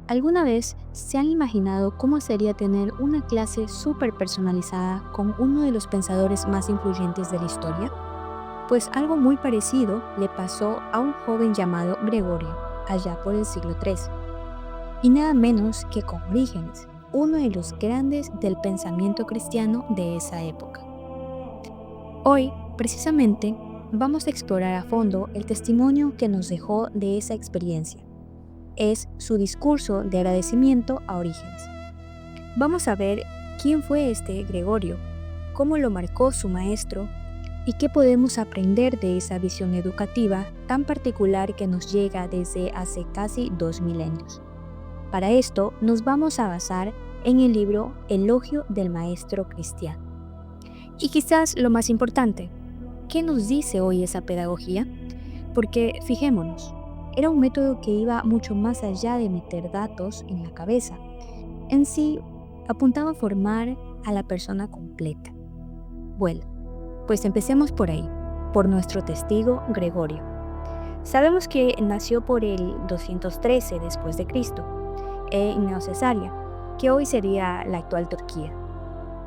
¿Alguna vez se han imaginado cómo sería tener una clase súper personalizada con uno de los pensadores más influyentes de la historia? Pues algo muy parecido le pasó a un joven llamado Gregorio, allá por el siglo III, y nada menos que con Orígenes, uno de los grandes del pensamiento cristiano de esa época. Hoy, precisamente, vamos a explorar a fondo el testimonio que nos dejó de esa experiencia. Es su discurso de agradecimiento a Orígenes. Vamos a ver quién fue este Gregorio, cómo lo marcó su maestro y qué podemos aprender de esa visión educativa tan particular que nos llega desde hace casi 2000 años. Para esto nos vamos a basar en el libro Elogio del Maestro Cristiano. Y quizás lo más importante, ¿qué nos dice hoy esa pedagogía? Porque fijémonos, era un método que iba mucho más allá de meter datos en la cabeza. En sí, apuntaba a formar a la persona completa. Bueno, pues empecemos por ahí, por nuestro testigo Gregorio. Sabemos que nació por el 213 después de Cristo, en Neocesarea, que hoy sería la actual Turquía.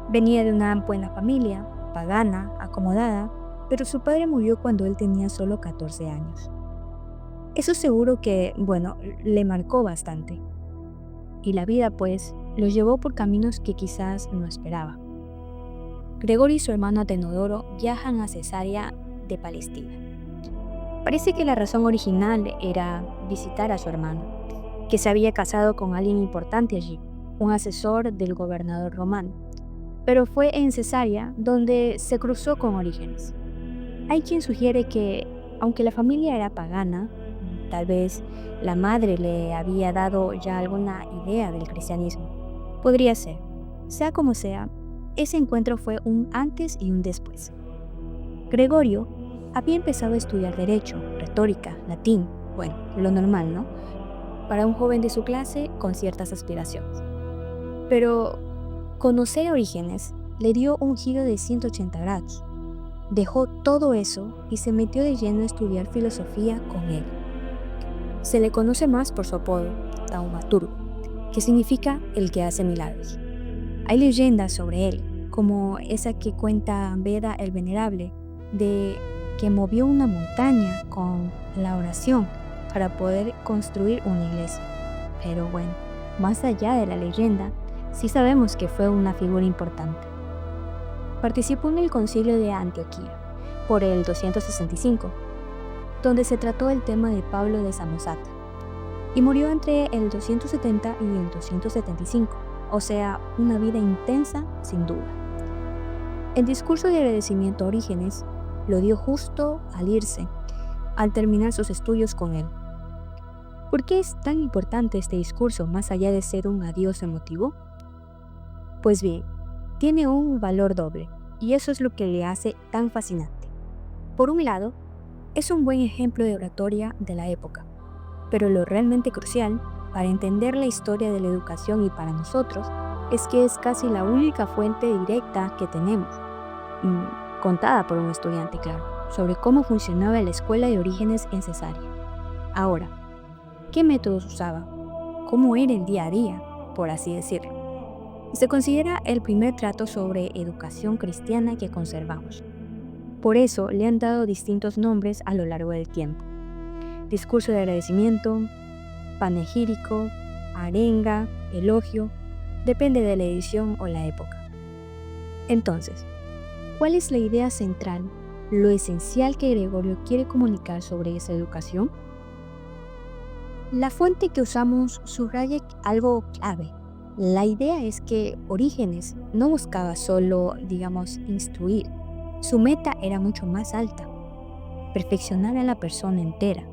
Venía de una buena familia, pagana, acomodada, pero su padre murió cuando él tenía solo 14 años. Eso seguro que, le marcó bastante. Y la vida, pues, lo llevó por caminos que quizás no esperaba. Gregorio y su hermano Tenodoro viajan a Cesarea de Palestina. Parece que la razón original era visitar a su hermano, que se había casado con alguien importante allí, un asesor del gobernador romano. Pero fue en Cesarea donde se cruzó con Orígenes. Hay quien sugiere que, aunque la familia era pagana, tal vez la madre le había dado ya alguna idea del cristianismo. Podría ser. Sea como sea, ese encuentro fue un antes y un después. Gregorio había empezado a estudiar derecho, retórica, latín, lo normal, ¿no? Para un joven de su clase con ciertas aspiraciones. Pero conocer a Orígenes le dio un giro de 180 grados. Dejó todo eso y se metió de lleno a estudiar filosofía con él. Se le conoce más por su apodo, Taumaturgo, que significa el que hace milagros. Hay leyendas sobre él, como esa que cuenta Beda el Venerable, de que movió una montaña con la oración para poder construir una iglesia. Pero más allá de la leyenda, sí sabemos que fue una figura importante. Participó en el Concilio de Antioquía, por el 265, donde se trató el tema de Pablo de Samosata, y murió entre el 270 y el 275, o sea, una vida intensa sin duda. El discurso de agradecimiento a Orígenes lo dio justo al irse, al terminar sus estudios con él. ¿Por qué es tan importante este discurso más allá de ser un adiós emotivo? Pues bien, tiene un valor doble, y eso es lo que le hace tan fascinante. Por un lado, es un buen ejemplo de oratoria de la época, pero lo realmente crucial para entender la historia de la educación y para nosotros es que es casi la única fuente directa que tenemos, contada por un estudiante, claro, sobre cómo funcionaba la escuela de Orígenes en Cesarea. Ahora, ¿qué métodos usaba? ¿Cómo era el día a día, por así decirlo? Se considera el primer trato sobre educación cristiana que conservamos. Por eso le han dado distintos nombres a lo largo del tiempo. Discurso de agradecimiento, panegírico, arenga, elogio, depende de la edición o la época. Entonces, ¿cuál es la idea central, lo esencial que Gregorio quiere comunicar sobre esa educación? La fuente que usamos subraya algo clave. La idea es que Orígenes no buscaba solo, instruir. Su meta era mucho más alta: perfeccionar a la persona entera,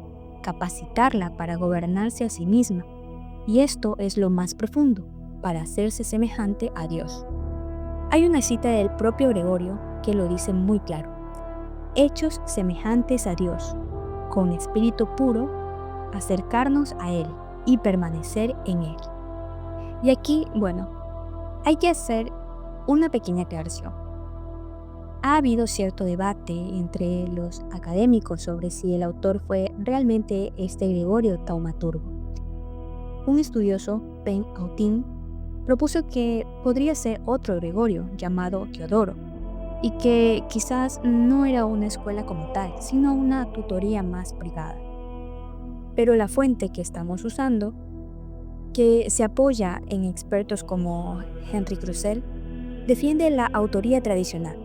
capacitarla para gobernarse a sí misma. Y esto es lo más profundo, para hacerse semejante a Dios. Hay una cita del propio Gregorio que lo dice muy claro: hechos semejantes a Dios, con espíritu puro, acercarnos a Él y permanecer en Él. Y aquí, hay que hacer una pequeña aclaración. Ha habido cierto debate entre los académicos sobre si el autor fue realmente este Gregorio Taumaturgo. un estudioso, Ben Autin, propuso que podría ser otro Gregorio llamado Teodoro, y que quizás no era una escuela como tal, sino una tutoría más privada. Pero la fuente que estamos usando, que se apoya en expertos como Henry Cruzel, defiende la autoría tradicional,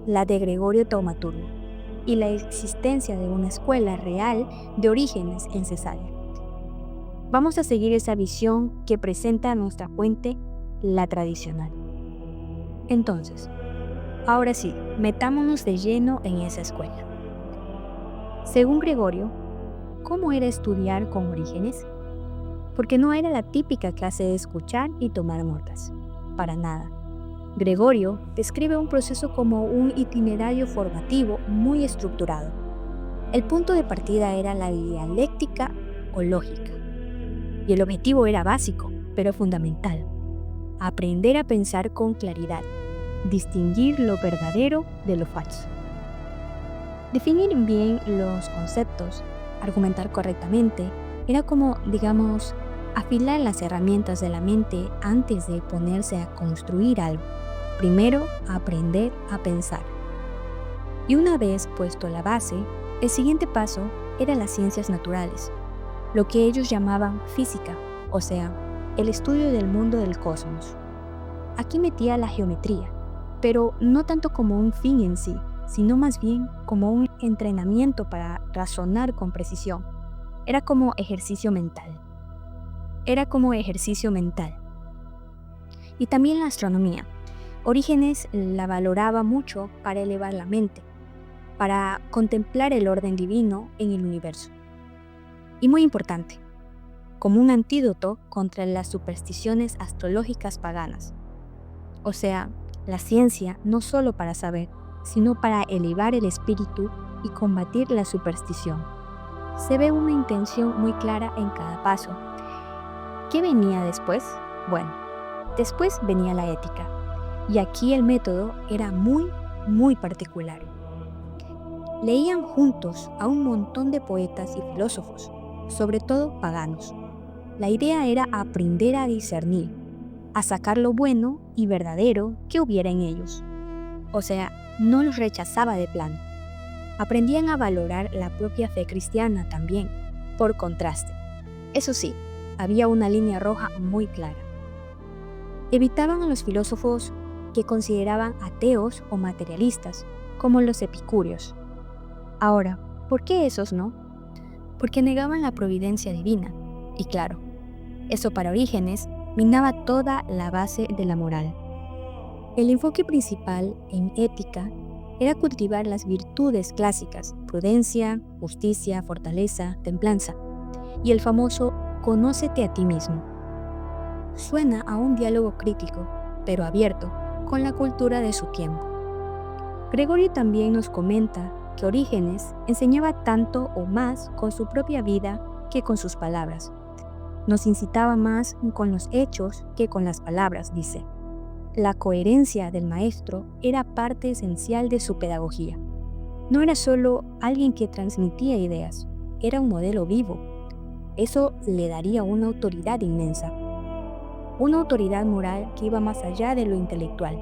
la de Gregorio Taumaturgo, y la existencia de una escuela real de Orígenes en Cesarea. Vamos a seguir esa visión que presenta nuestra fuente, la tradicional. Entonces, ahora sí, metámonos de lleno en esa escuela. Según Gregorio, ¿cómo era estudiar con Orígenes? Porque no era la típica clase de escuchar y tomar notas, para nada. Gregorio describe un proceso como un itinerario formativo muy estructurado. El punto de partida era la dialéctica o lógica, y el objetivo era básico, pero fundamental: aprender a pensar con claridad, distinguir lo verdadero de lo falso. Definir bien los conceptos, argumentar correctamente, era como, digamos, afilar las herramientas de la mente antes de ponerse a construir algo. Primero, aprender a pensar. Y una vez puesto la base, el siguiente paso era las ciencias naturales, lo que ellos llamaban física, o sea, el estudio del mundo del cosmos. Aquí metía la geometría, pero no tanto como un fin en sí, sino más bien como un entrenamiento para razonar con precisión. Era como ejercicio mental. Y también la astronomía. Orígenes la valoraba mucho para elevar la mente, para contemplar el orden divino en el universo. Y muy importante, como un antídoto contra las supersticiones astrológicas paganas. O sea, la ciencia no solo para saber, sino para elevar el espíritu y combatir la superstición. Se ve una intención muy clara en cada paso. ¿Qué venía después? Bueno, después venía la ética. Y aquí el método era muy particular. Leían juntos a un montón de poetas y filósofos, sobre todo paganos. La idea era aprender a discernir, a sacar lo bueno y verdadero que hubiera en ellos. O sea, no los rechazaba de plano. Aprendían a valorar la propia fe cristiana también, por contraste. Eso sí, había una línea roja muy clara. Evitaban a los filósofos que consideraban ateos o materialistas, como los epicúreos. Ahora, ¿por qué esos no? Porque negaban la providencia divina. Y claro, eso para Orígenes minaba toda la base de la moral. El enfoque principal en ética era cultivar las virtudes clásicas: prudencia, justicia, fortaleza, templanza, y el famoso «conócete a ti mismo». Suena a un diálogo crítico, pero abierto, con la cultura de su tiempo. Gregorio también nos comenta que Orígenes enseñaba tanto o más con su propia vida que con sus palabras. Nos incitaba más con los hechos que con las palabras, dice. La coherencia del maestro era parte esencial de su pedagogía. No era solo alguien que transmitía ideas, era un modelo vivo. Eso le daría una autoridad inmensa. Una autoridad moral que iba más allá de lo intelectual.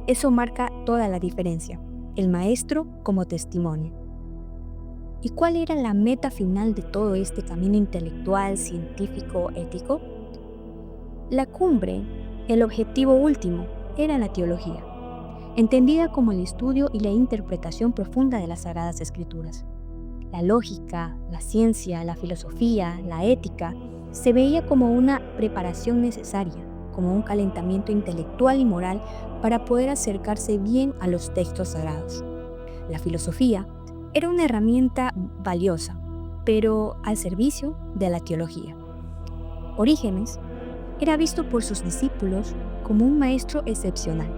Eso marca toda la diferencia, el maestro como testimonio. ¿Y cuál era la meta final de todo este camino intelectual, científico, ético? La cumbre, el objetivo último, era la teología, entendida como el estudio y la interpretación profunda de las Sagradas Escrituras. La lógica, la ciencia, la filosofía, la ética se veía como una preparación necesaria, como un calentamiento intelectual y moral para poder acercarse bien a los textos sagrados. La filosofía era una herramienta valiosa, pero al servicio de la teología. Orígenes era visto por sus discípulos como un maestro excepcional,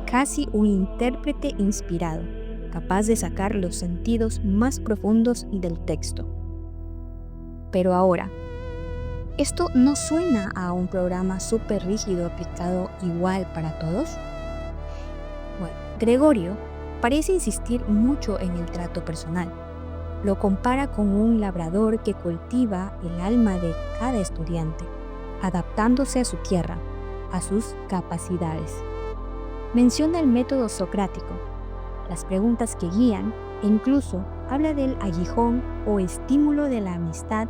casi un intérprete inspirado, capaz de sacar los sentidos más profundos del texto. Pero ahora, ¿esto no suena a un programa súper rígido aplicado igual para todos? Bueno, Gregorio parece insistir mucho en el trato personal. Lo compara con un labrador que cultiva el alma de cada estudiante. adaptándose a su tierra, a sus capacidades. Menciona el método socrático, las preguntas que guían, e incluso habla del aguijón o estímulo de la amistad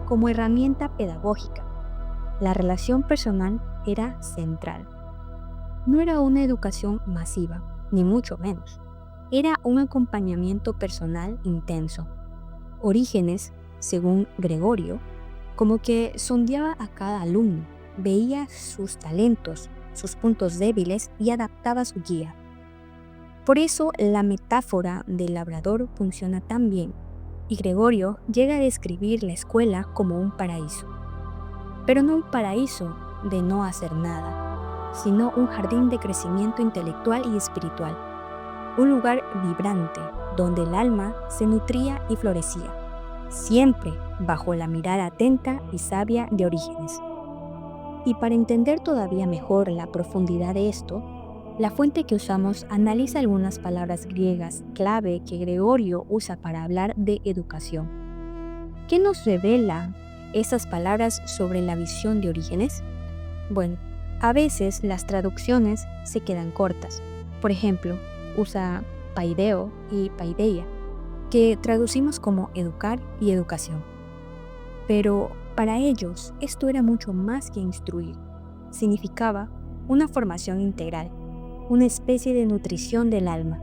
como herramienta pedagógica. La relación personal era central. No era una educación masiva, ni mucho menos. Era un acompañamiento personal intenso. Orígenes, según Gregorio, como que sondeaba a cada alumno, veía sus talentos, sus puntos débiles y adaptaba su guía. Por eso la metáfora del labrador funciona tan bien, y Gregorio llega a describir la escuela como un paraíso. Pero no un paraíso de no hacer nada, sino un jardín de crecimiento intelectual y espiritual, un lugar vibrante donde el alma se nutría y florecía, siempre bajo la mirada atenta y sabia de Orígenes. Y para entender todavía mejor la profundidad de esto, la fuente que usamos analiza algunas palabras griegas clave que Gregorio usa para hablar de educación. ¿Qué nos revela esas palabras sobre la visión de Orígenes? Bueno, a veces las traducciones se quedan cortas. Por ejemplo, usa paideo y paideia, que traducimos como educar y educación. Pero para ellos esto era mucho más que instruir. Significaba una formación integral, una especie de nutrición del alma,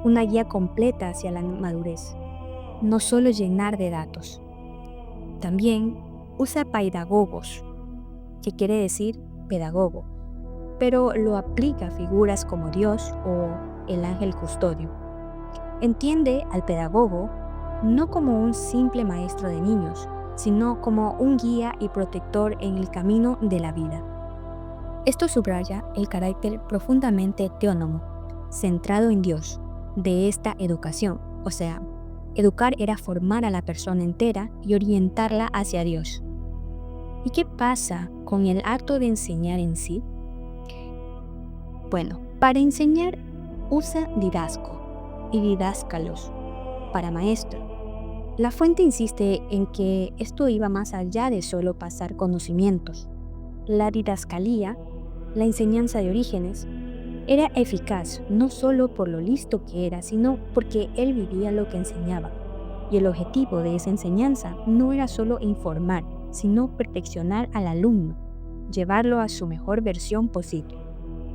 una guía completa hacia la madurez, no solo llenar de datos. También usa paidagogos, que quiere decir pedagogo, pero lo aplica a figuras como Dios o el ángel custodio. Entiende al pedagogo no como un simple maestro de niños, sino como un guía y protector en el camino de la vida. Esto subraya el carácter profundamente teónomo, centrado en Dios, de esta educación. O sea, educar era formar a la persona entera y orientarla hacia Dios. ¿Y qué pasa con el acto de enseñar en sí? Bueno, para enseñar usa didasco y didáscalos para maestro. La fuente insiste en que esto iba más allá de solo pasar conocimientos. La didascalía, la enseñanza de Orígenes, era eficaz no solo por lo listo que era, sino porque él vivía lo que enseñaba. Y el objetivo de esa enseñanza no era solo informar, sino perfeccionar al alumno, llevarlo a su mejor versión posible.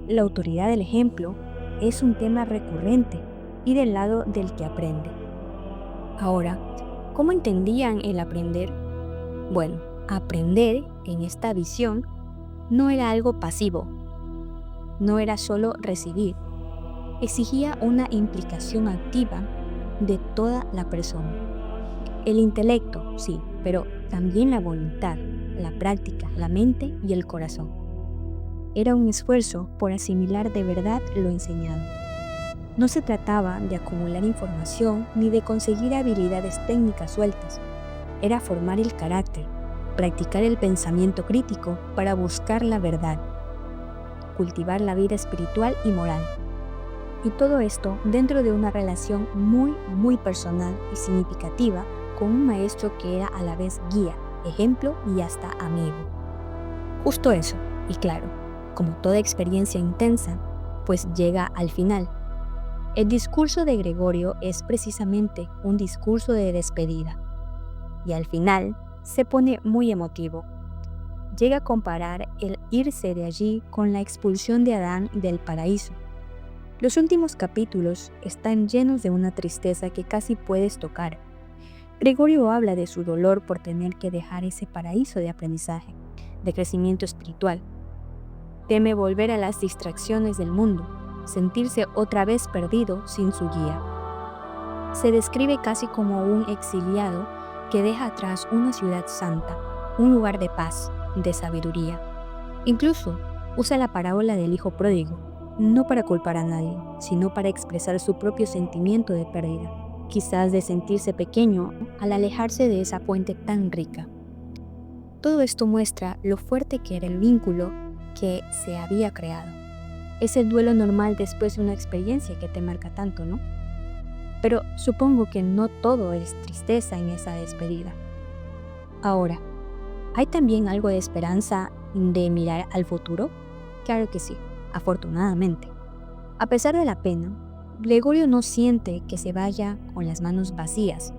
La autoridad del ejemplo es un tema recurrente y del lado del que aprende. Ahora, ¿cómo entendían el aprender? Bueno, aprender en esta visión no era algo pasivo, no era solo recibir, exigía una implicación activa de toda la persona. El intelecto, sí, pero también la voluntad, la práctica, la mente y el corazón. Era un esfuerzo por asimilar de verdad lo enseñado. No se trataba de acumular información ni de conseguir habilidades técnicas sueltas. Era formar el carácter, practicar el pensamiento crítico para buscar la verdad, cultivar la vida espiritual y moral. Y todo esto dentro de una relación muy personal y significativa con un maestro que era a la vez guía, ejemplo y hasta amigo. Justo eso, y claro, como toda experiencia intensa, pues llega al final. El discurso de Gregorio es precisamente un discurso de despedida. Y al final se pone muy emotivo. Llega a comparar el irse de allí con la expulsión de Adán del paraíso. Los últimos capítulos están llenos de una tristeza que casi puedes tocar. Gregorio habla de su dolor por tener que dejar ese paraíso de aprendizaje, de crecimiento espiritual. Teme volver a las distracciones del mundo, sentirse otra vez perdido sin su guía. Se describe casi como un exiliado que deja atrás una ciudad santa, un lugar de paz, de sabiduría. Incluso usa la parábola del hijo pródigo, no para culpar a nadie, sino para expresar su propio sentimiento de pérdida, quizás de sentirse pequeño al alejarse de esa fuente tan rica. Todo esto muestra lo fuerte que era el vínculo que se había creado. Es el duelo normal después de una experiencia que te marca tanto, ¿no? Pero supongo que no todo es tristeza en esa despedida. Ahora, ¿Hay también algo de esperanza de mirar al futuro? Claro que sí, afortunadamente. A pesar de la pena, Gregorio no siente que se vaya con las manos vacías.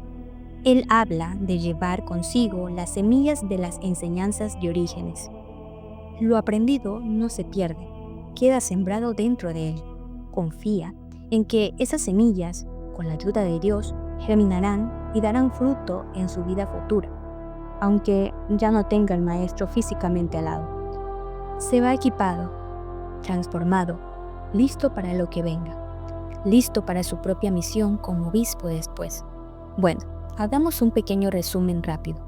Él habla de llevar consigo las semillas de las enseñanzas de Orígenes. Lo aprendido no se pierde, queda sembrado dentro de él. Confía en que esas semillas, con la ayuda de Dios, germinarán y darán fruto en su vida futura, aunque ya no tenga al maestro físicamente al lado. Se va equipado, transformado, listo para lo que venga, listo para su propia misión como obispo después. Bueno, hagamos un pequeño resumen rápido.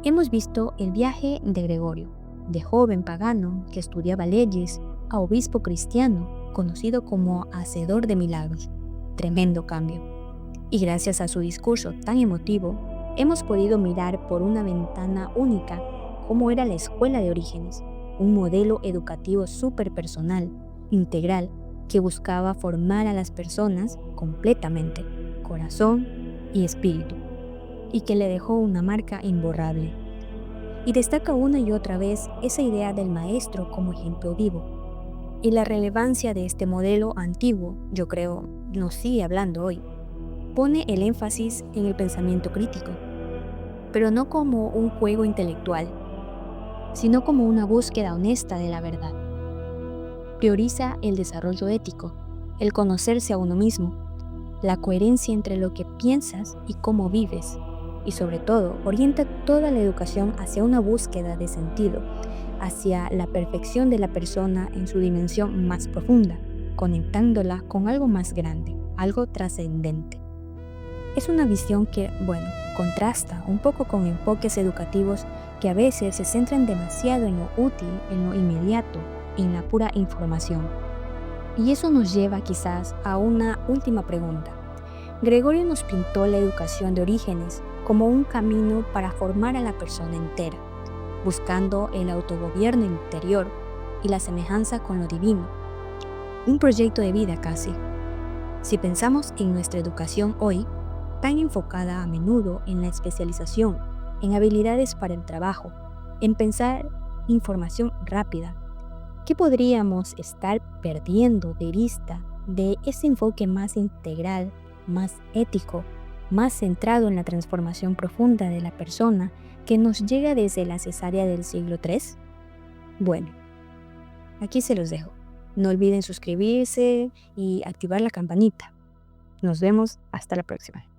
Hemos visto el viaje de Gregorio, de joven pagano que estudiaba leyes, a obispo cristiano, conocido como hacedor de milagros. Tremendo cambio. Y gracias a su discurso tan emotivo, hemos podido mirar por una ventana única cómo era la escuela de Orígenes, un modelo educativo súper personal, integral, que buscaba formar a las personas completamente, corazón y espíritu, y que le dejó una marca imborrable. Y destaca una y otra vez esa idea del maestro como ejemplo vivo. Y la relevancia de este modelo antiguo, yo creo, nos sigue hablando hoy. Pone el énfasis en el pensamiento crítico, pero no como un juego intelectual, sino como una búsqueda honesta de la verdad. Prioriza el desarrollo ético, el conocerse a uno mismo, la coherencia entre lo que piensas y cómo vives, y sobre todo orienta toda la educación hacia una búsqueda de sentido, hacia la perfección de la persona en su dimensión más profunda, conectándola con algo más grande, algo trascendente. Es una visión que, contrasta un poco con enfoques educativos que a veces se centran demasiado en lo útil, en lo inmediato, en la pura información. Y eso nos lleva quizás a una última pregunta. Gregorio nos pintó la educación de Orígenes como un camino para formar a la persona entera, buscando el autogobierno interior y la semejanza con lo divino. Un proyecto de vida casi. Si pensamos en nuestra educación hoy, tan enfocada a menudo en la especialización, en habilidades para el trabajo, en pensar información rápida, ¿qué podríamos estar perdiendo de vista de ese enfoque más integral, más ético, más centrado en la transformación profunda de la persona que nos llega desde la cesárea del siglo III? Bueno, aquí se los dejo. No olviden suscribirse y activar la campanita. Nos vemos hasta la próxima.